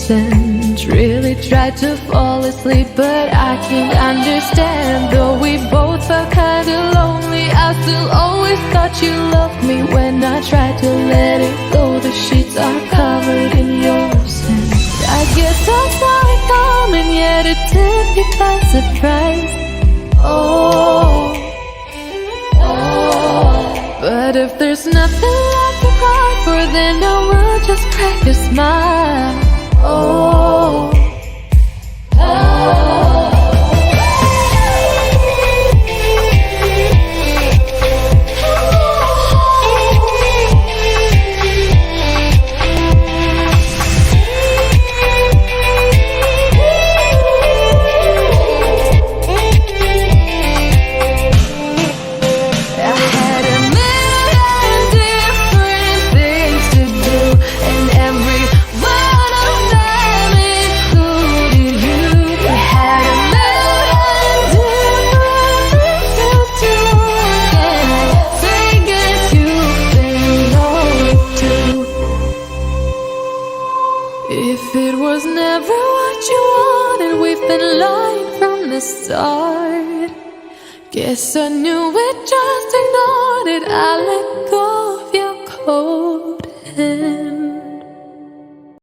innocent. Really tried to fall asleep, but I can't understand. Though we both felt kinda lonely, I still always thought you loved me. When I tried to let it go, the sheets are covered in your scent. I guess I saw it coming, yet it took me by surprise. Oh, but if there's nothing left to cry for, then I will just crack a smile. Oh, if it was never what you wanted, we've been lying from the start. Guess I knew it, just ignored it. I let go of your cold hand.